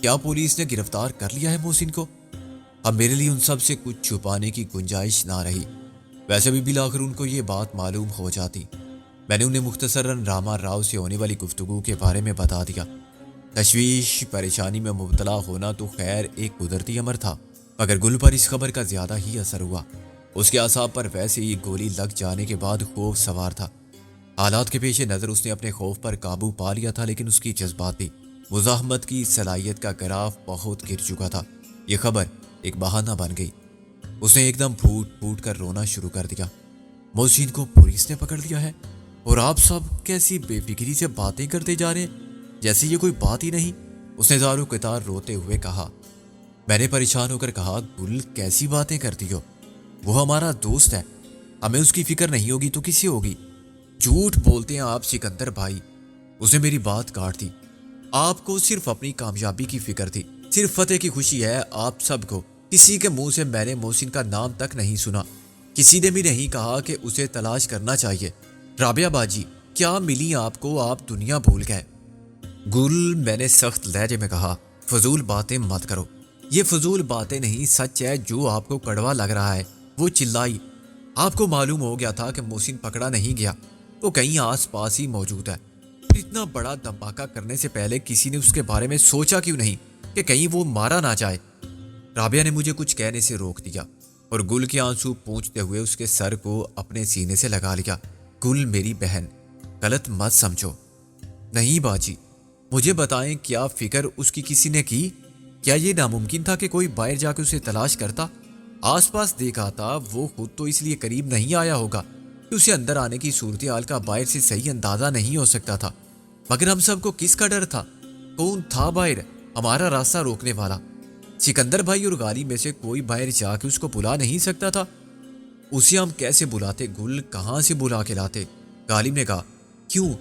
کیا پولیس نے گرفتار کر لیا ہے محسن کو؟ اب میرے لیے ان سب سے کچھ چھپانے کی گنجائش نہ رہی۔ ویسے بھی بالآخر ان کو یہ بات معلوم ہو جاتی۔ میں نے انہیں مختصراً راما راؤ سے ہونے والی گفتگو کے بارے میں بتا دیا۔ تشویش پریشانی میں مبتلا ہونا تو خیر ایک قدرتی امر تھا، مگر گل پر اس خبر کا زیادہ ہی اثر ہوا۔ اس کے اعصاب پر ویسے ہی گولی لگ جانے کے بعد خوف سوار تھا۔ حالات کے پیش نظر اس نے اپنے خوف پر قابو پا لیا تھا، لیکن اس کی جذباتی مزاحمت کی صلاحیت کا گراف بہت گر چکا تھا۔ یہ خبر ایک بہانہ بن گئی۔ اس نے ایک دم پھوٹ پھوٹ کر رونا شروع کر دیا۔ محسن کو پولیس نے پکڑ لیا ہے اور آپ سب کیسی بے فکری سے باتیں کرتے جا رہے ہیں جیسے یہ کوئی بات ہی نہیں، اس نے زارو قطار روتے ہوئے کہا۔ میں نے پریشان ہو کر کہا، گل کیسی باتیں کرتی ہو؟ وہ ہمارا دوست ہے، ہمیں اس کی فکر نہیں ہوگی تو کسی ہوگی؟ جھوٹ بولتے ہیں آپ سکندر بھائی، اس نے میری بات کاٹ دی۔ آپ کو صرف اپنی کامیابی کی فکر تھی، صرف فتح کی خوشی ہے آپ سب کو۔ کسی کے منہ سے میں نے محسن کا نام تک نہیں سنا، کسی نے بھی نہیں کہا کہ اسے تلاش کرنا چاہیے۔ رابعہ باجی کیا ملی آپ کو؟ آپ دنیا بھول گئے۔ گل، میں نے سخت لہجے میں کہا، فضول باتیں مت کرو۔ یہ فضول باتیں نہیں، سچ ہے جو آپ کو کڑوا لگ رہا ہے۔ وہ چلائی، آپ کو معلوم ہو گیا تھا کہ محسن پکڑا نہیں گیا، وہ کہیں آس پاس ہی موجود ہے۔ پھر اتنا بڑا دھماکہ کرنے سے پہلے کسی نے اس کے بارے میں سوچا کیوں نہیں کہ کہیں وہ مارا نہ جائے؟ رابعہ نے مجھے کچھ کہنے سے روک دیا اور گل کے آنسو پونچھتے ہوئے اس کے سر کو اپنے سینے سے لگا لیا۔ گل میری بہن، غلط مت سمجھو۔ نہیں باجی، مجھے بتائیں کیا فکر اس کی کسی نے کی؟ کیا یہ ناممکن تھا کہ کوئی باہر جا کے اسے تلاش کرتا؟ آس پاس دیکھا تھا، وہ خود تو اس لیے قریب نہیں آیا ہوگا کہ اسے اندر آنے کی صورتحال کا باہر سے صحیح اندازہ نہیں ہو سکتا تھا۔ مگر ہم سب کو کس کا ڈر تھا؟ کون تھا باہر ہمارا راستہ روکنے والا؟ سکندر بھائی اور غالب میں سے کوئی باہر جا کے اس کو بلا نہیں سکتا تھا؟ اسے ہم کیسے بلاتے گل، کہاں سے بلا کے لاتے؟ غالب نے کہا، کیوں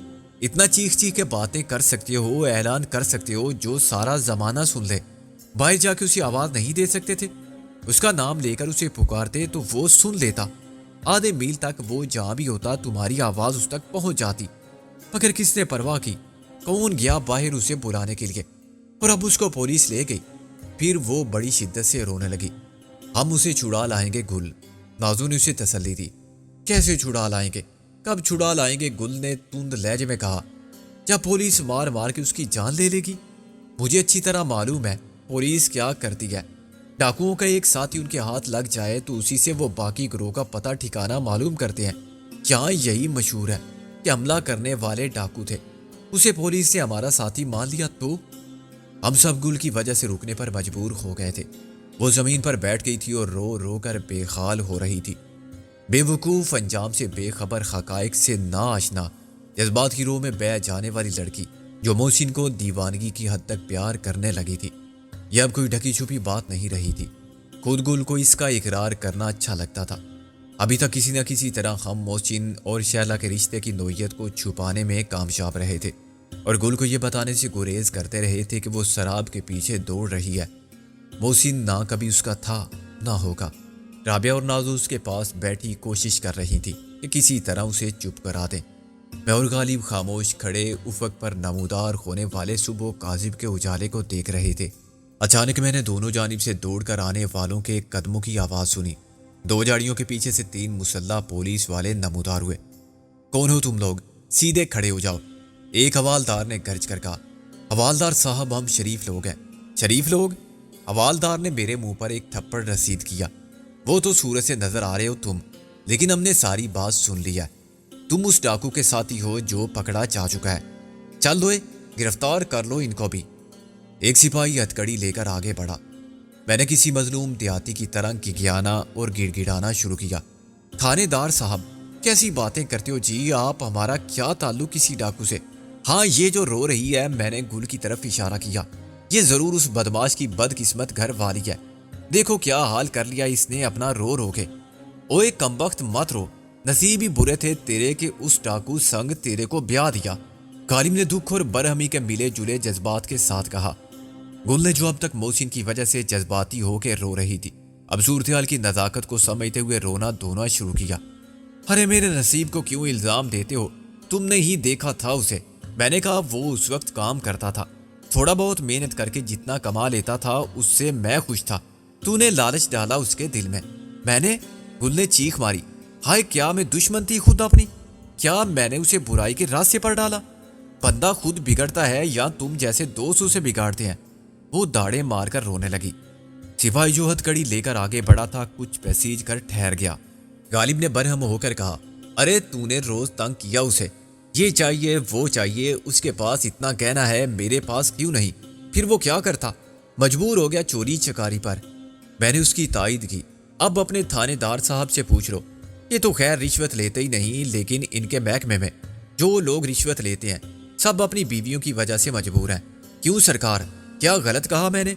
اتنا چیخ چیخ کے باتیں کر سکتے ہو، اعلان کر سکتے ہو جو سارا زمانہ سن لے؟ باہر جا کے اسے آواز نہیں دے سکتے تھے؟ اس کا نام لے کر اسے پکارتے تو وہ سن لیتا، آدھے میل تک وہ جہاں بھی ہوتا تمہاری آواز اس تک پہنچ جاتی۔ مگر کس نے پرواہ کی؟ کون گیا باہر اسے بلانے کے لیے؟ اور اب اس کو پولیس لے گئی۔ پھر وہ بڑی شدت سے رونے لگی۔ ہم اسے چھڑا لائیں گے گل، نازو نے اسے تسلی دی۔ کیسے چھڑا لائیں گے؟ کب چھڑا لائیں گے؟ گل نے تند لہجے میں کہا۔ جب پولیس مار مار کے اس کی جان لے لے گی؟ مجھے اچھی طرح معلوم ہے پولیس کیا کرتی ہے۔ ڈاکوؤں کا ایک ساتھی ان کے ہاتھ لگ جائے تو اسی سے وہ باقی گروہ کا پتہ ٹھکانہ معلوم کرتے ہیں۔ یہاں یہی مشہور ہے کہ حملہ کرنے والے ڈاکو تھے، اسے پولیس نے ہمارا ساتھی مان لیا تو؟ ہم سب گل کی وجہ سے رکنے پر مجبور ہو گئے تھے۔ وہ زمین پر بیٹھ گئی تھی اور رو رو کر بے حال ہو رہی تھی۔ بے وقوف، انجام سے بے خبر، حقائق سے نا آشنا، جذبات کی رو میں بہہ جانے والی لڑکی جو محسن کو دیوانگی کی حد تک پیار کرنے لگی تھی، یہ اب کوئی ڈھکی چھپی بات نہیں رہی تھی۔ خود گل کو اس کا اقرار کرنا اچھا لگتا تھا۔ ابھی تک کسی نہ کسی طرح ہم محسن اور شیلا کے رشتے کی نوعیت کو چھپانے میں کامیاب رہے تھے اور گل کو یہ بتانے سے گریز کرتے رہے تھے کہ وہ سراب کے پیچھے دوڑ رہی ہے۔ محسن نہ کبھی اس کا تھا نہ ہوگا۔ رابعہ اور نازو اس کے پاس بیٹھی کوشش کر رہی تھی کہ کسی طرح اسے چپ کرا دیں۔ میں اور غالب خاموش کھڑے افق پر نمودار ہونے والے صبح کاذب کے اجالے کو دیکھ رہے تھے۔ اچانک میں نے دونوں جانب سے دوڑ کر آنے والوں کے قدموں کی آواز سنی۔ دو جاڑیوں کے پیچھے سے 3 مسلح پولیس والے نمودار ہوئے۔ کون ہو تم لوگ؟ سیدھے کھڑے ہو جاؤ، ایک حوالدار نے گرج کر کہا۔ حوالدار صاحب، ہم شریف لوگ ہیں۔ شریف لوگ؟ حوالدار نے میرے منہ پر ایک تھپڑ رسید کیا۔ وہ تو صورت سے نظر آ رہے ہو تم، لیکن ہم نے ساری بات سن لی ہے۔ تم اس ڈاکو کے ساتھی ہو جو پکڑا جا چکا ہے۔ چل دوئے، گرفتار کر لو ان کو بھی۔ ایک سپاہی ہتھکڑی لے کر آگے بڑھا۔ میں نے کسی مظلوم دیہاتی کی طرح گگیانا اور گڑ گڑانا شروع کیا۔ تھانے دار صاحب، کیسی باتیں کرتے ہو جی آپ؟ ہمارا کیا تعلق کسی ڈاکو سے؟ ہاں، یہ جو رو رہی ہے، میں نے گل کی طرف اشارہ کیا، یہ ضرور اس بدماش کی بدقسمت گھر والی ہے۔ دیکھو کیا حال کر لیا اس نے اپنا رو رو کے۔ اوے کمبخت مت رو، نصیب ہی برے تھے تیرے کہ اس ڈاکو سنگ تیرے کو بیاہ دیا۔ غالب نے دکھ اور برہمی کے ملے جلے جذبات کے ساتھ کہا۔ گل نے جو اب تک محسن کی وجہ سے جذباتی ہو کے رو رہی تھی، اب صورتحال کی نزاکت کو سمجھتے ہوئے رونا دھونا شروع کیا۔ ارے میرے نصیب کو کیوں الزام دیتے ہو؟ تم نے ہی دیکھا تھا اسے، میں نے کہا وہ اس وقت کام کرتا تھا، تھوڑا بہت محنت کر کے جتنا کما لیتا تھا اس سے میں خوش تھا. تو نے لالچ ڈالا اس کے دل میں. میں نے؟ گل نے چیخ ماری. ہائے کیا میں دشمن تھی خود اپنی؟ کیا میں نے اسے برائی کے راستے پر ڈالا؟ بندہ خود بگڑتا ہے یا تم جیسے دوست اسے بگاڑتے ہیں؟ وہ داڑے مار کر رونے لگی. سپاہی جو ہتھکڑی لے کر آگے بڑھا تھا کچھ پیسیج کر ٹھہر گیا. غالب نے برہم ہو کر کہا, ارے تو نے روز تنگ کیا اسے, یہ چاہیے وہ چاہیے, اس کے پاس اتنا گہنا ہے میرے پاس کیوں نہیں؟ پھر وہ کیا کرتا؟ مجبور ہو گیا چوری چکاری پر. میں نے اس کی تائید کی. اب اپنے تھانے دار صاحب سے پوچھ لو. یہ تو خیر رشوت لیتے ہی نہیں, لیکن ان کے محکمے میں جو لوگ رشوت لیتے ہیں سب اپنی بیویوں کی وجہ سے مجبور ہیں. کیوں سرکار, کیا غلط کہا میں نے؟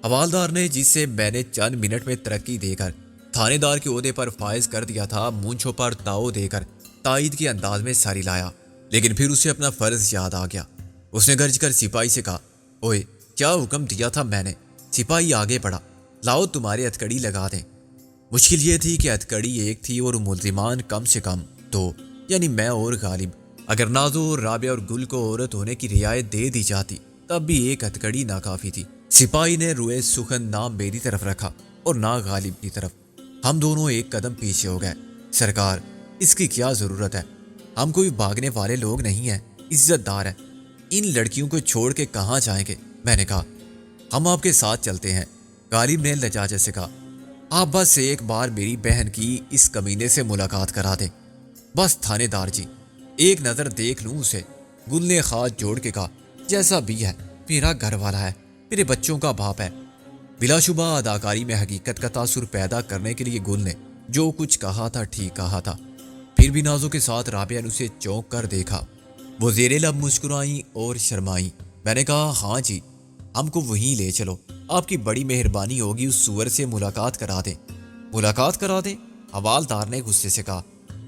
حوالدار نے, جس سے میں نے چند منٹ میں ترقی دے کر تھانے دار کے عہدے پر فائز کر دیا تھا, مونچھوں پر تاؤ دے کر تائید کے انداز میں ساری لایا. لیکن پھر اسے اپنا فرض یاد آ گیا. اس نے گرج کر سپاہی سے کہا, اوئے کیا حکم دیا تھا میں نے؟ سپاہی آگے بڑھا. لاؤ تمہارے ہتھکڑی لگا دیں. مشکل یہ تھی کہ ہتھکڑی ایک تھی اور ملزمان کم سے کم دو, یعنی میں اور غالب. اگر نازو, رابعہ اور گل کو عورت ہونے کی رعایت دے دی جاتی تب بھی ایک ہتھکڑی ناکافی تھی. سپاہی نے روئے سخن نہ میری طرف رکھا اور نہ غالب کی طرف. ہم دونوں ایک قدم پیچھے ہو گئے. سرکار اس کی کیا ضرورت ہے؟ ہم کوئی بھاگنے والے لوگ نہیں ہیں, عزت دار ہیں. ان لڑکیوں کو چھوڑ کے کہاں جائیں گے؟ میں نے کہا. ہم آپ کے ساتھ چلتے ہیں. غالب نے لجاجت سے کہا. آپ بس ایک بار میری بہن کی اس کمینے سے ملاقات کرا دیں. بس تھانے دار جی, ایک نظر دیکھ لوں اسے. گل نے ہاتھ جوڑ کے کہا, جیسا بھی ہے میرا گھر والا ہے, میرے بچوں کا باپ ہے. بلا شبہ اداکاری میں حقیقت کا تاثر پیدا کرنے کے لیے گل نے جو کچھ کہا تھا ٹھیک کہا تھا. پھر بھی نازو کے ساتھ رابعہ نے اسے چونک کر دیکھا. وہ زیر لب مسکرائیں اور شرمائیں. میں نے کہا, ہاں جی ہم کو وہیں لے چلو, آپ کی بڑی مہربانی ہوگی, اس سور سے ملاقات کرا دیں. ملاقات کرا دیں؟ حوالدار نے غصے سے کہا.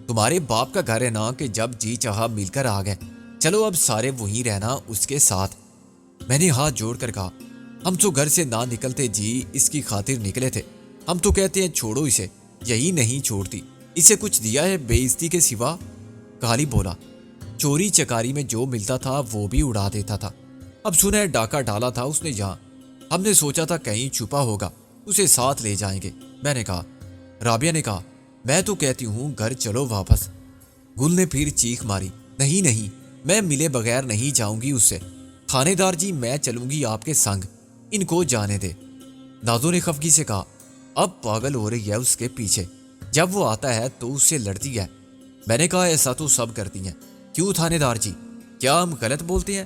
تمہارے باپ کا گھر ہے نا کہ جب جی چاہا مل کر آ گئے. چلو اب سارے وہیں رہنا اس کے ساتھ. میں نے ہاتھ جوڑ کر کہا, ہم تو گھر سے نہ نکلتے جی, اس کی خاطر نکلے تھے. ہم تو کہتے ہیں چھوڑو اسے, یہی نہیں چھوڑتی. اسے کچھ دیا ہے بے عزتی کے سوا؟ غالب بولا, چوری چکاری میں جو ملتا تھا وہ بھی اڑا دیتا تھا. اب سنا ہے ڈاکہ ڈالا تھا اس نے یہاں. ہم نے سوچا تھا کہیں چھپا ہوگا, اسے ساتھ لے جائیں گے. میں نے کہا. رابعہ نے کہا, میں تو کہتی ہوں گھر چلو واپس. گل نے پھر چیخ ماری, نہیں نہیں, میں ملے بغیر نہیں جاؤں گی اس سے. تھانے دار جی میں چلوں گی آپ کے سنگ, ان کو جانے دے. نازو نے خفگی سے کہا, اب پاگل ہو رہی ہے اس کے پیچھے, جب وہ آتا ہے تو اس سے لڑتی ہے. میں نے کہا, ایسا تو سب کرتی ہیں. کیوں تھانے دار جی, کیا ہم غلط بولتے ہیں؟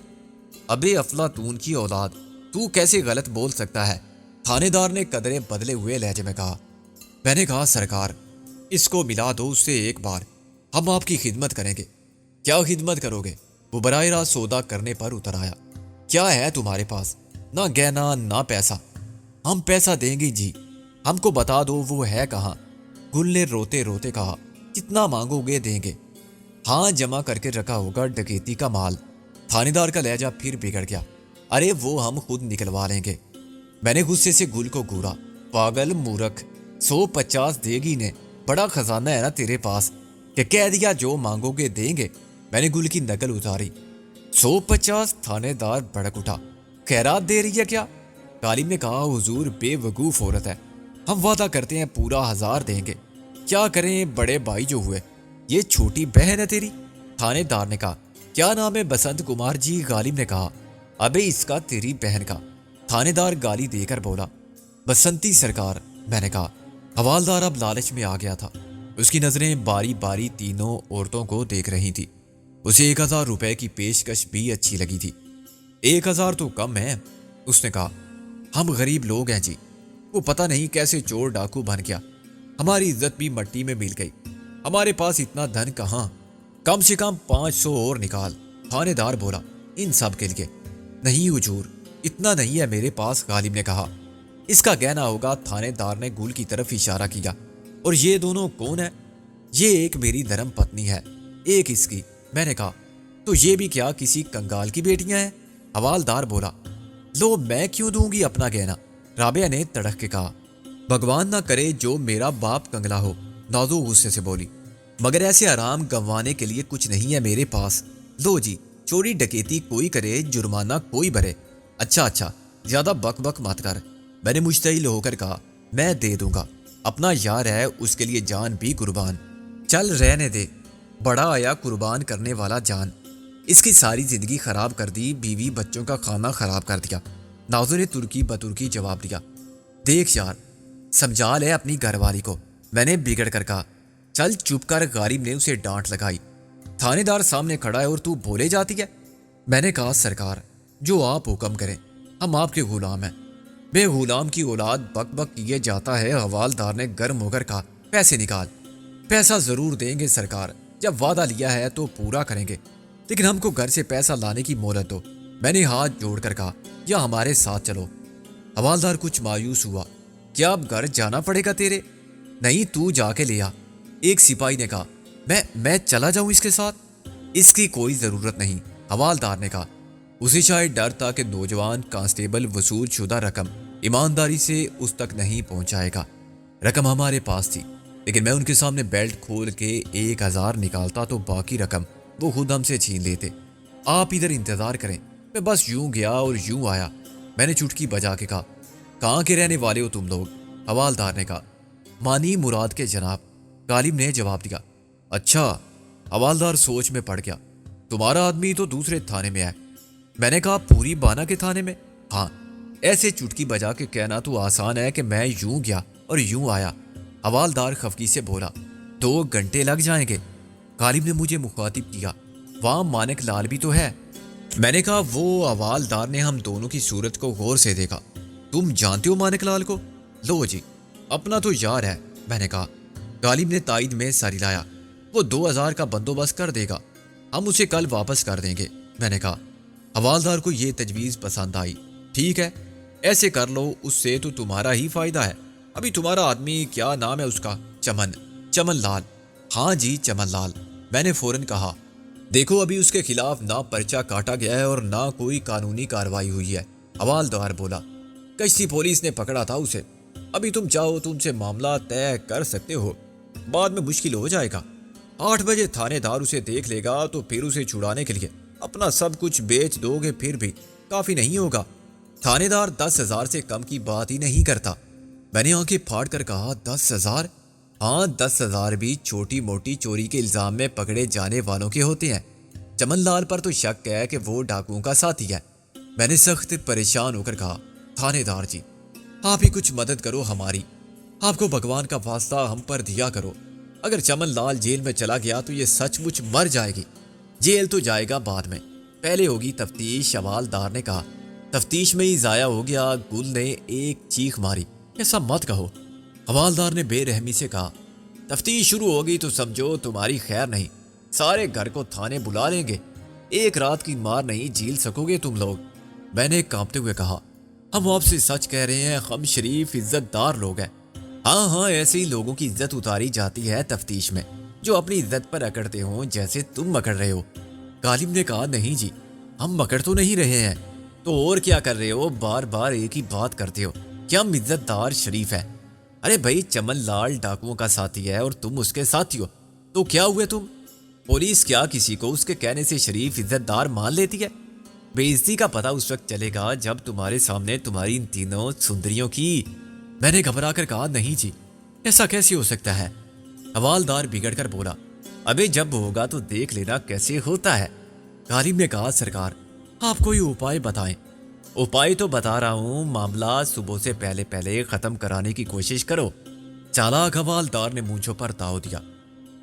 ابے افلاطون کی اولاد, تو کیسے غلط بول سکتا ہے؟ تھانے دار نے قدرے بدلے ہوئے لہجے میں کہا. میں نے کہا, سرکار اس کو ملا دو اس سے ایک بار, ہم آپ کی خدمت کریں گے. کیا خدمت کرو گے؟ وہ براہ راست سودا کرنے پر اتر آیا. کیا ہے تمہارے پاس؟ نہ گہنا نہ پیسہ. ہم پیسہ دیں گے جی, ہم کو بتا دو وہ ہے کہاں. گل نے روتے روتے کہا, جتنا مانگو گے دیں گے. ہاں جمع کر کے رکھا ہوگا ڈکیتی کا مال. تھانے دار کا لہجہ پھر بگڑ گیا. ارے وہ ہم خود نکلوا لیں گے. میں نے غصے سے گل کو گھورا. پاگل مورکھ, 150 دے گی نے, بڑا خزانہ ہے نا تیرے پاس کہ کہہ دیا جو مانگو گے دیں گے. میں نے گل کی نقل اتاری. 150؟ تھانے دار بھڑک اٹھا. خیرات دے رہی ہے کیا؟ غالب نے کہا, حضور بے وقوف عورت ہے, ہم وعدہ کرتے ہیں پورا 1000 دیں گے. کیا کریں بڑے بھائی جو ہوئے, یہ چھوٹی بہن ہے تیری. تھانے دار نے کہا, کیا نام ہے؟ بسنت کمار جی. غالب نے کہا, ابے اس کا تیری بہن کا. تھانے دار گالی دے کر بولا, بسنتی سرکار. میں نے کہا. حوالدار اب لالچ میں آ گیا تھا. اس کی نظریں باری باری تینوں عورتوں کو دیکھ رہی تھی. اسے 1000 روپے کی پیشکش بھی اچھی لگی تھی. 1000 تو کم ہے, اس نے کہا. ہم غریب لوگ ہیں جی, وہ پتہ نہیں کیسے چور ڈاکو بن گیا, ہماری عزت بھی مٹی میں مل گئی. ہمارے پاس اتنا دھن کہاں, کم سے کم 500 اور نکال. تھانے دار بولا, ان سب کے لیے. نہیں حضور, اتنا نہیں ہے میرے پاس. غالب نے کہا, اس کا گہنا ہوگا. تھانے دار نے گل کی طرف اشارہ کیا. اور یہ دونوں کون ہیں؟ یہ ایک میری دھرم پتنی ہے, ایک اس کی. میں نے کہا, تو یہ بھی کیا کسی کنگال کی بیٹیاں ہیں؟ حوالدار بولا, لو میں کیوں دوں گی اپنا گہنا. رابعہ نے تڑک کے کہا, بھگوان نہ کرے جو میرا باپ کنگلا ہو. نازو غصے سے بولی, مگر ایسے آرام گنوانے کے لیے کچھ نہیں ہے میرے پاس. لو جی, چوری ڈکیتی کوئی کرے, جرمانہ کوئی بھرے, اچھا زیادہ بک بک مت کر، میں نے مشتعل ہو کر کہا۔ میں دے دوں گا، اپنا یار ہے، اس کے لیے جان بھی قربان۔ چل رہنے دے، بڑا آیا قربان کرنے والا جان، اس کی ساری زندگی خراب کر دی، بیوی بچوں کا کھانا خراب کر دیا۔ نازو نے ترکی بترکی جواب دیا۔ دیکھ یار، سمجھا لے اپنی گھر والی کو، میں نے بگڑ کر کہا۔ چل چپ کر، غالب نے اسے ڈانٹ لگائی۔ تھانے دار سامنے کھڑا ہے اور تو بولے جاتی ہے؟ میں نے کہا سرکار، جو آپ حکم کریں، ہم آپ کے غلام ہیں۔ بے غلام کی اولاد بک بک کیے جاتا ہے۔ حوالدار نے گرم ہو کر کہا، پیسے نکال۔ پیسہ ضرور دیں گے سرکار، جب وعدہ لیا ہے تو پورا کریں گے، لیکن ہم کو گھر سے پیسہ لانے کی مہلت دو۔ میں نے ہاتھ جوڑ کر کہا، یا ہمارے ساتھ چلو۔ حوالدار کچھ مایوس ہوا۔ کیا اب گھر جانا پڑے گا تیرے؟ نہیں، تو جا کے لیا۔ ایک سپاہی نے کہا، میں چلا جاؤں اس کے ساتھ؟ اس کی کوئی ضرورت نہیں، حوالدار نے کہا۔ اسے شاید ڈر تھا کہ نوجوان کانسٹیبل وصول شدہ رقم ایمانداری سے اس تک نہیں پہنچائے گا۔ رقم ہمارے پاس تھی، لیکن میں ان کے سامنے بیلٹ کھول کے 1000 نکالتا تو باقی رقم وہ خود ہم سے چھین لیتے۔ آپ ادھر انتظار کریں، میں بس یوں گیا اور یوں آیا۔ میں نے چٹکی بجا کے کہا، کہاں کے رہنے والے ہو تم لوگ؟ حوالدار نے کہا، مانی مراد کے جناب، غالب نے جواب دیا۔ اچھا، حوالدار سوچ میں پڑ گیا۔ تمہارا آدمی تو دوسرے تھانے میں ہے۔ میں نے کہا، پوری بانا کے تھانے میں؟ ہاں۔ ایسے چٹکی بجا کے کہنا تو آسان ہے کہ میں یوں گیا اور یوں آیا۔ حوالدار خفگی سے بولا، 2 گھنٹے لگ جائیں گے۔ غالب نے مجھے مخاطب کیا، وہاں مانک لال بھی تو ہے۔ میں نے کہا، وہ حوالدار نے ہم دونوں کی صورت کو غور سے دیکھا۔ تم جانتے ہو مانک لال کو؟ لو جی، اپنا تو یار ہے، میں نے کہا۔ غالب نے تائید میں سر ہلایا۔ وہ 2000 کا بندوبست کر دے گا، ہم اسے کل واپس کر دیں گے، میں نے کہا۔ حوالدار کو یہ تجویز پسند آئی۔ ٹھیک ہے، ایسے کر لو، اس سے تو تمہارا ہی فائدہ ہے۔ ابھی تمہارا آدمی کیا نام ہے اس کا؟ چمن لال۔ ہاں جی، چمن لال، میں نے فوراً کہا۔ دیکھو، ابھی اس کے خلاف نہ پرچہ کاٹا گیا ہے اور نہ کوئی قانونی کارروائی ہوئی ہے، حوالدار بولا۔ کشتی پولیس نے پکڑا تھا اسے۔ ابھی تم چاہو تو ان سے معاملہ طے کر سکتے ہو، بعد میں مشکل ہو جائے گا۔ 8 بجے تھانے دار اسے دیکھ لے گا تو پھر اسے چھڑانے کے لیے اپنا سب کچھ بیچ دو گے، پھر بھی کافی نہیں ہوگا۔ تھانے دار 10,000 سے کم کی بات ہی نہیں کرتا۔ میں نے آنکھیں پھاڑ کر کہا، 10,000؟ ہاں، 10,000 بھی چھوٹی موٹی چوری کے الزام میں پکڑے جانے والوں کے ہوتے ہیں۔ چمن لال پر تو شک ہے کہ وہ ڈاکوؤں کا ساتھی ہے۔ میں نے سخت پریشان ہو کر کہا، تھانے دار جی، آپ ہی کچھ مدد کرو ہماری، آپ کو بھگوان کا واسطہ ہم پر دیا کرو۔ اگر چمن لال جیل میں چلا گیا تو یہ سچ مچ مر جائے گی۔ جیل تو جائے گا بعد میں، پہلے ہوگی تفتیش، حوالدار نے کہا۔ تفتیش میں ہی ضائع ہو گیا، گل نے ایک چیخ ماری۔ ایسا مت کہو، حوالدار نے بے رحمی سے کہا۔ تفتیش شروع ہوگی تو سمجھو تمہاری خیر نہیں، سارے گھر کو تھانے بلا لیں گے، ایک رات کی مار نہیں جھیل سکو گے تم لوگ۔ میں نے کانپتے ہوئے کہا، ہم آپ سے سچ کہہ رہے ہیں، ہم شریف عزت دار لوگ ہیں۔ ہاں، ایسے ہی لوگوں کی عزت اتاری جاتی ہے تفتیش میں، جو اپنی عزت پر اکڑتے ہوں، جیسے تم اکڑ رہے ہو۔ غالب نے کہا، نہیں جی، ہم اکڑ تو نہیں رہے ہیں، تو اور کیا کر رہے ہو؟ بار بار ایک ہی بات کرتے ہو کہ ہم عزت دار شریف ہیں۔ ارے بھائی، چمن لال ڈاکوؤں کا ساتھی ہے اور تم اس کے ساتھی ہو، تو کیا ہوئے تم؟ پولیس کیا کسی کو اس کے کہنے سے شریف عزت دار مان لیتی ہے؟ بے عزتی کا پتہ اس وقت چلے گا جب تمہارے سامنے تمہاری ان تینوں سندریوں کی۔ میں نے گھبرا کر کہا، نہیں جی، ایسا کیسے ہو سکتا ہے؟ حوالدار بگڑ کر بولا، ابھی جب ہوگا تو دیکھ لینا کیسے ہوتا ہے۔ غالب نے کہا، سرکار آپ کوئی اپائے بتائیں۔ اپائے تو بتا رہا ہوں، معاملہ صبح سے پہلے ختم کرانے کی کوشش کرو۔ چالاک حوالدار نے مونچھوں پر تاؤ دیا۔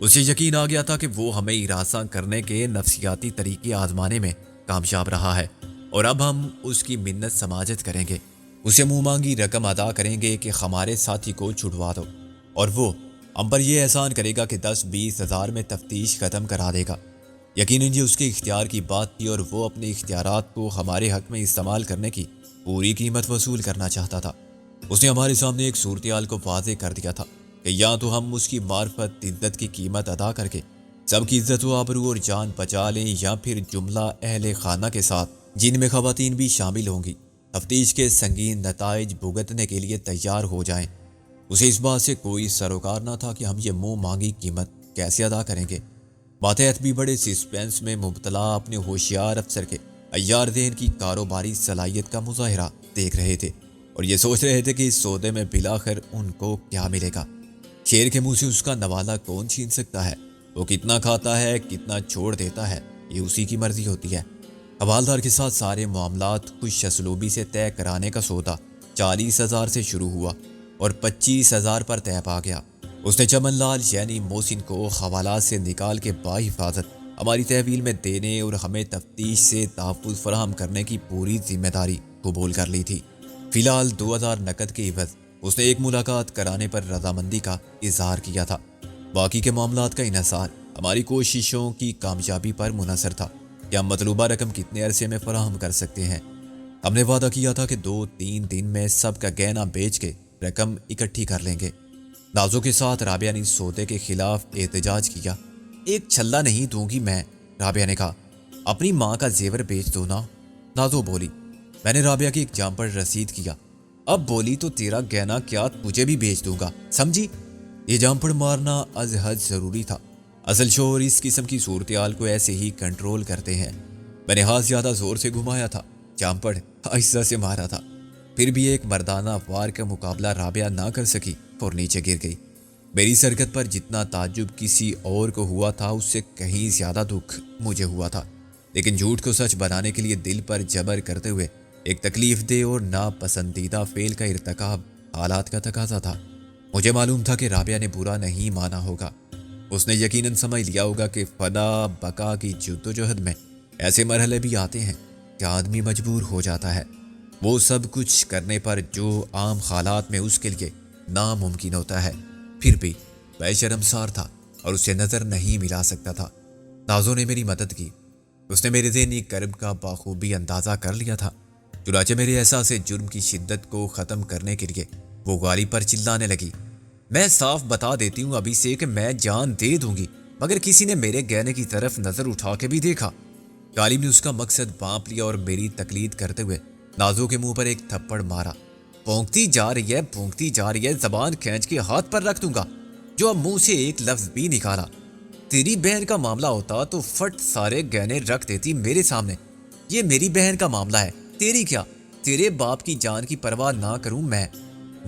اسے یقین آ گیا تھا کہ وہ ہمیں ہراساں کرنے کے نفسیاتی طریقے آزمانے میں کامیاب رہا ہے، اور اب ہم اس کی منت سماجت کریں گے، اسے منہ مانگی رقم ادا کریں گے کہ ہمارے ساتھی کو چھڑوا دو، اور وہ ہم پر یہ احسان کرے گا کہ 10-20 ہزار میں تفتیش ختم کرا دے گا۔ یقیناً یہ اس کے اختیار کی بات تھی، اور وہ اپنے اختیارات کو ہمارے حق میں استعمال کرنے کی پوری قیمت وصول کرنا چاہتا تھا۔ اس نے ہمارے سامنے ایک صورتحال کو واضح کر دیا تھا کہ یا تو ہم اس کی معرفت عزت کی قیمت ادا کر کے سب کی عزت و آبرو اور جان بچا لیں، یا پھر جملہ اہل خانہ کے ساتھ، جن میں خواتین بھی شامل ہوں گی، تفتیش کے سنگین نتائج بھگتنے کے لیے تیار ہو جائیں۔ اسے اس بات سے کوئی سروکار نہ تھا کہ ہم یہ منہ مانگی قیمت کیسے ادا کریں گے۔ ماتحت بھی بڑے سسپینس میں مبتلا اپنے ہوشیار افسر کے عیار دین کی کاروباری صلاحیت کا مظاہرہ دیکھ رہے تھے اور یہ سوچ رہے تھے کہ اس سودے میں بالآخر ان کو کیا ملے گا۔ شیر کے منہ سے اس کا نوالہ کون چھین سکتا ہے؟ وہ کتنا کھاتا ہے، کتنا چھوڑ دیتا ہے، یہ اسی کی مرضی ہوتی ہے۔ حوالدار کے ساتھ سارے معاملات خوش اسلوبی سے طے کرانے کا سودا 40,000 سے شروع ہوا اور 25,000 پر طے پا گیا۔ اس نے چمن لال یعنی محسن کو حوالات سے نکال کے باحفاظت ہماری تحویل میں دینے اور ہمیں تفتیش سے تحفظ فراہم کرنے کی پوری ذمہ داری قبول کر لی تھی۔ فی الحال 2,000 نقد کے عوض اس نے ایک ملاقات کرانے پر رضامندی کا اظہار کیا تھا۔ باقی کے معاملات کا انحصار ہماری کوششوں کی کامیابی پر منحصر تھا کہ ہم مطلوبہ رقم کتنے عرصے میں فراہم کر سکتے ہیں۔ ہم نے وعدہ کیا تھا کہ 2-3 دن میں سب کا گہنا بیچ کے رقم اکٹھی کر لیں گے۔ نازو کے ساتھ رابعہ نے سودے کے خلاف احتجاج کیا۔ ایک چھلا نہیں دوں گی میں، رابعہ نے کہا۔ اپنی ماں کا زیور بیچ دو نا، نازو بولی۔ میں نے رابعہ کی ایک جام پر رسید کیا۔ اب بولی تو تیرا گہنا کیا تجھے بھی بیچ دوں گا، سمجھی؟ یہ جام پر مارنا از حد ضروری تھا۔ اصل شوہر اس قسم کی صورتحال کو ایسے ہی کنٹرول کرتے ہیں۔ میں نے ہاتھ زیادہ زور سے گھمایا تھا، جام پر آہستہ سے مارا تھا، پھر بھی ایک مردانہ وار کا مقابلہ رابعہ نہ کر سکی اور نیچے گر گئی۔ میری سرکت پر جتنا تعجب کسی اور کو ہوا تھا اس سے کہیں زیادہ دکھ مجھے ہوا تھا، لیکن جھوٹ کو سچ بنانے کے لیے دل پر جبر کرتے ہوئے ایک تکلیف دہ اور ناپسندیدہ فعل کا ارتکاب حالات کا تقاضا تھا۔ مجھے معلوم تھا کہ رابعہ نے برا نہیں مانا ہوگا۔ اس نے یقیناً سمجھ لیا ہوگا کہ فنا بقا کی جدوجہد میں ایسے مرحلے بھی آتے ہیں کہ آدمی مجبور ہو جاتا ہے وہ سب کچھ کرنے پر جو عام حالات میں اس کے لیے ناممکن ہوتا ہے۔ پھر بھی میں شرمسار تھا اور اسے نظر نہیں ملا سکتا تھا۔ نازو نے میری مدد کی۔ اس نے میرے ذہنی کرب کا بخوبی اندازہ کر لیا تھا۔ چنانچہ میرے احساس جرم کی شدت کو ختم کرنے کے لیے وہ غالب پر چلانے لگی۔ میں صاف بتا دیتی ہوں ابھی سے کہ میں جان دے دوں گی، مگر کسی نے میرے گہنے کی طرف نظر اٹھا کے بھی دیکھا۔ غالب نے اس کا مقصد بانپ لیا اور میری تقلید کرتے ہوئے نازو کے منہ پر ایک تھپڑ مارا۔ بھونکتی جا رہی ہے، زبان کھینچ کے ہاتھ پر رکھ دوں گا جو اب منہ سے ایک لفظ بھی نکالا۔ تیری بہن کا معاملہ ہوتا تو فٹ سارے گہنے رکھ دیتی میرے سامنے۔ یہ میری بہن کا معاملہ ہے، تیری کیا؟ تیرے باپ کی جان کی پرواہ نہ کروں میں؟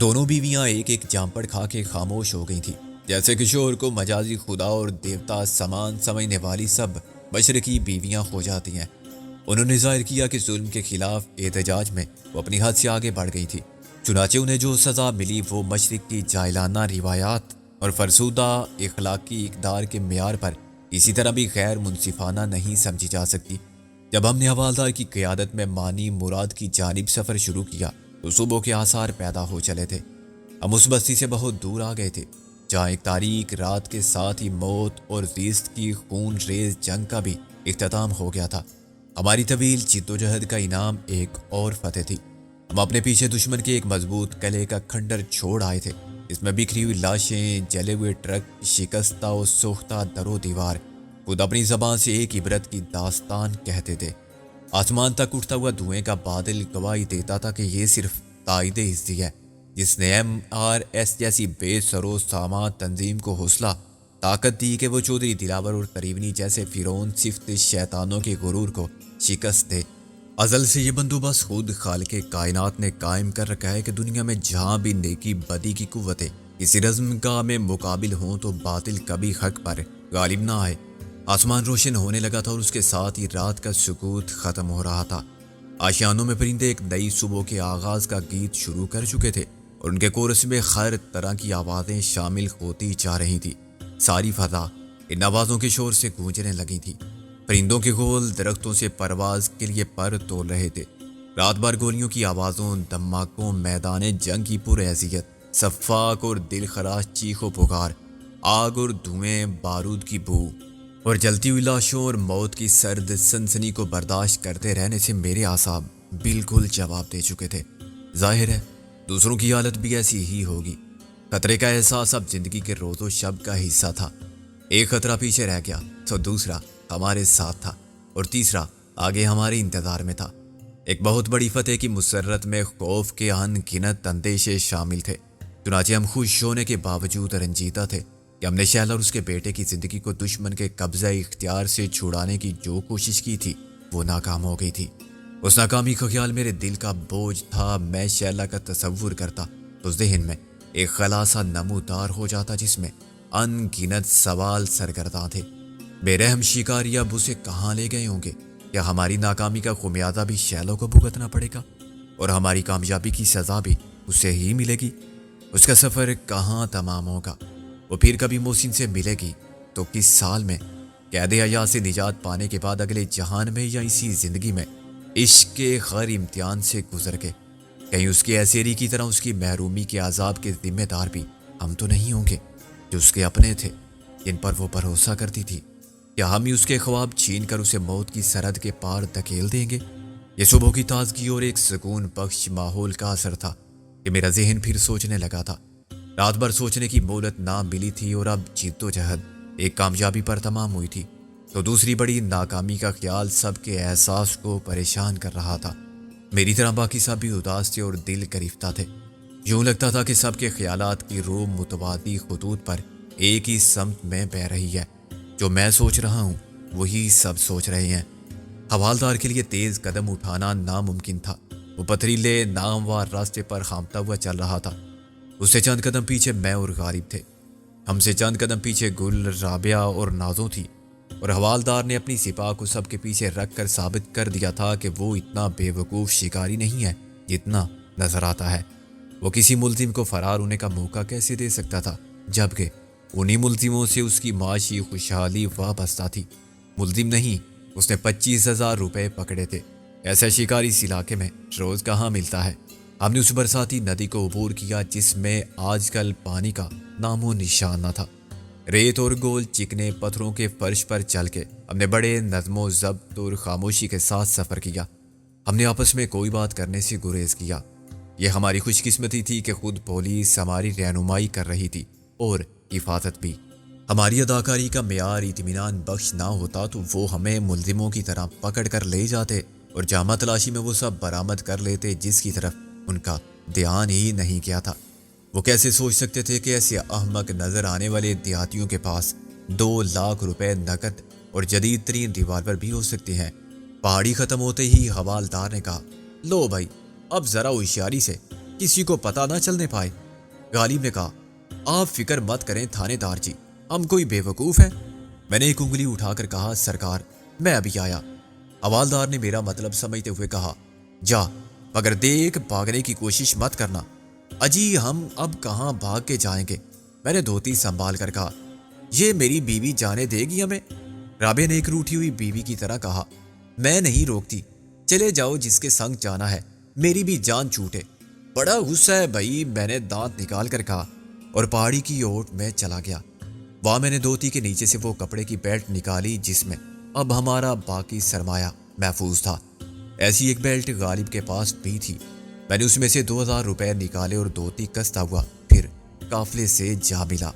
دونوں بیویاں ایک ایک جامپڑ کھا کے خاموش ہو گئی تھیں، جیسے کہ شوہر کو مجازی خدا اور دیوتا سامان سمجھنے والی سب مشرقی بیویاں ہو جاتی ہیں۔ انہوں نے ظاہر کیا کہ ظلم کے خلاف احتجاج میں وہ اپنی حد سے آگے بڑھ گئی تھی۔ چنانچہ انہیں جو سزا ملی وہ مشرق کی جاہلانہ روایات اور فرسودہ اخلاقی اقدار کے معیار پر کسی طرح بھی غیر منصفانہ نہیں سمجھی جا سکتی۔ جب ہم نے حوالدار کی قیادت میں مانی مراد کی جانب سفر شروع کیا تو صبح کے آثار پیدا ہو چلے تھے۔ ہم اس بستی سے بہت دور آ گئے تھے جہاں ایک تاریک رات کے ساتھ ہی موت اور زیست کی خون ریز جنگ کا بھی اختتام ہو گیا تھا۔ ہماری طویل جدوجہد کا انعام ایک اور فتح تھی۔ ہم اپنے پیچھے دشمن کے ایک مضبوط قلعے کا کھنڈر چھوڑ آئے تھے، اس میں بکھری ہوئی لاشیں، جلے ہوئے ٹرک، شکستہ و سوختہ در و دیوار خود اپنی زبان سے ایک عبرت کی داستان کہتے تھے۔ آسمان تک اٹھتا ہوا دھوئیں کا بادل گواہی دیتا تھا کہ یہ صرف تائید ہستی ہے جس نے MRS جیسی بے سر و سامان تنظیم کو حوصلہ طاقت دی کہ وہ چودھری دلاور اور قریبنی جیسے فرعون صفت شیطانوں کے غرور کو شکست دے۔ ازل سے یہ بندوبست خود خالق کائنات نے قائم کر رکھا ہے کہ دنیا میں جہاں بھی نیکی بدی کی قوتیں کسی رزم گاہ میں مقابل ہوں تو باطل کبھی حق پر غالب نہ آئے۔ آسمان روشن ہونے لگا تھا اور اس کے ساتھ ہی رات کا سکوت ختم ہو رہا تھا۔ آشیانوں میں پرندے ایک نئی صبح کے آغاز کا گیت شروع کر چکے تھے اور ان کے کورس میں ہر طرح کی آوازیں شامل ہوتی جا رہی تھی۔ ساری فضا ان آوازوں کے شور سے گونجنے لگی تھی۔ پرندوں کے گول درختوں سے پرواز کے لیے پر تول رہے تھے۔ رات بھر گولیوں کی آوازوں، دھماکوں، میدان جنگ کی پرعزیت، صفاق اور دل خراش چیخ و پکار، آگ اور دھوئیں، بارود کی بو اور جلتی ہوئی لاشوں اور موت کی سرد سنسنی کو برداشت کرتے رہنے سے میرے اعصاب بالکل جواب دے چکے تھے۔ ظاہر ہے دوسروں کی حالت بھی ایسی ہی ہوگی۔ خطرے کا احساس اب زندگی کے روز و شب کا حصہ تھا۔ ایک خطرہ پیچھے رہ گیا تو دوسرا ہمارے ساتھ تھا اور تیسرا آگے ہمارے انتظار میں تھا۔ ایک بہت بڑی فتح کی مسرت میں خوف کے ان گنت اندیشے شامل تھے۔ چنانچہ ہم خوش ہونے کے باوجود رنجیدہ تھے کہ ہم نے شہلا اور اس کے بیٹے کی زندگی کو دشمن کے قبضہ اختیار سے چھڑانے کی جو کوشش کی تھی وہ ناکام ہو گئی تھی۔ اس ناکامی کا خیال میرے دل کا بوجھ تھا۔ میں شیلا کا تصور کرتا تو ذہن میں ایک خلا سا نمودار ہو جاتا جس میں ان گنت سوال سرگرداں تھے۔ بے رحم شکاری اب اسے کہاں لے گئے ہوں گے؟ کیا ہماری ناکامی کا خمیازہ بھی شیلو کو بھگتنا پڑے گا اور ہماری کامیابی کی سزا بھی اسے ہی ملے گی؟ اس کا سفر کہاں تمام ہوگا؟ وہ پھر کبھی محسن سے ملے گی تو کس سال میں؟ قید حیات سے نجات پانے کے بعد اگلے جہان میں یا اسی زندگی میں عشق کے خیر امتحان سے گزر کے کہیں اس کی ایسیری کی طرح اس کی محرومی کے عذاب کے ذمہ دار بھی ہم تو نہیں ہوں گے جو اس کے اپنے تھے، جن پر وہ بھروسہ کرتی تھی؟ کیا ہم ہی اس کے خواب چھین کر اسے موت کی سرحد کے پار دھکیل دیں گے؟ یہ صبح کی تازگی اور ایک سکون بخش ماحول کا اثر تھا کہ میرا ذہن پھر سوچنے لگا تھا۔ رات بھر سوچنے کی مہلت نہ ملی تھی اور اب جد و جہد ایک کامیابی پر تمام ہوئی تھی تو دوسری بڑی ناکامی کا خیال سب کے احساس کو پریشان کر رہا تھا۔ میری طرح باقی سب بھی اداس تھے اور دل گرفتہ تھے۔ یوں لگتا تھا کہ سب کے خیالات کی روح متبادی خطوط پر ایک ہی سمت میں بہہ رہی ہے۔ جو میں سوچ رہا ہوں وہی سب سوچ رہے ہیں۔ حوالدار کے لیے تیز قدم اٹھانا ناممکن تھا۔ وہ پتھریلے ناموار راستے پر خامتا ہوا چل رہا تھا۔ اس سے چند قدم پیچھے میں اور غالب تھے۔ ہم سے چند قدم پیچھے گل، رابعہ اور نازو تھی، اور حوالدار نے اپنی سپاہ کو سب کے پیچھے رکھ کر ثابت کر دیا تھا کہ وہ اتنا بے وقوف شکاری نہیں ہے جتنا نظر آتا ہے۔ وہ کسی ملزم کو فرار ہونے کا موقع کیسے دے سکتا تھا جبکہ انہی ملزموں سے اس کی معاشی خوشحالی وابستہ تھی؟ ملزم نہیں، اس نے 25,000 روپے پکڑے تھے۔ ایسا شکاری اس علاقے میں روز کہاں ملتا ہے؟ ہم نے اس برساتی ندی کو عبور کیا جس میں آج کل پانی کا نام و نشان نہ تھا۔ ریت اور گول چکنے پتھروں کے فرش پر چل کے ہم نے بڑے نظم و ضبط اور خاموشی کے ساتھ سفر کیا۔ ہم نے آپس میں کوئی بات کرنے سے گریز کیا۔ یہ ہماری خوش قسمتی تھی کہ خود پولیس ہماری رہنمائی کر رہی تھی اور حفاظت بھی۔ ہماری اداکاری کا معیار اطمینان بخش نہ ہوتا تو وہ ہمیں ملزموں کی طرح پکڑ کر لے جاتے اور جامع تلاشی میں وہ سب برآمد کر لیتے جس کی طرف ان کا دھیان ہی نہیں کیا تھا۔ وہ کیسے سوچ سکتے تھے کہ ایسے احمق نظر آنے والے دیہاتیوں کے پاس 2 لاکھ روپے نقد اور جدید ترین ریوالور بھی ہو سکتے ہیں؟ پہاڑی ختم ہوتے ہی حوالدار نے کہا، لو بھائی اب ذرا ہوشیاری سے، کسی کو پتہ نہ چلنے پائے۔ غالب نے کہا، آپ فکر مت کریں تھانے دار جی، ہم کوئی بے وقوف ہیں۔ میں نے ایک انگلی اٹھا کر کہا، سرکار میں ابھی آیا۔ حوالدار نے میرا مطلب سمجھتے ہوئے کہا، جا مگر دیکھ بھاگنے کی کوشش مت کرنا۔ اجی ہم اب کہاں بھاگ کے جائیں گے؟ میں نے دھوتی سنبھال کر کہا، یہ میری بیوی جانے دے گی ہمیں؟ رابعہ نے ایک روٹھی ہوئی بیوی کی طرح کہا، میں نہیں روکتی، چلے جاؤ جس کے سنگ جانا ہے، میری بھی جان چھوٹے۔ بڑا غصہ ہے بھائی، میں نے دانت نکال کر کہا اور پہاڑی کی اوٹ میں چلا گیا۔ وہاں میں نے دھوتی کے نیچے سے وہ کپڑے کی بیلٹ نکالی جس میں اب ہمارا باقی سرمایہ محفوظ تھا۔ ایسی ایک بیلٹ غالب کے پاس بھی تھی۔ میں نے اس میں سے 2,000 روپے نکالے اور دھوتی کستا ہوا پھر قافلے سے جا ملا۔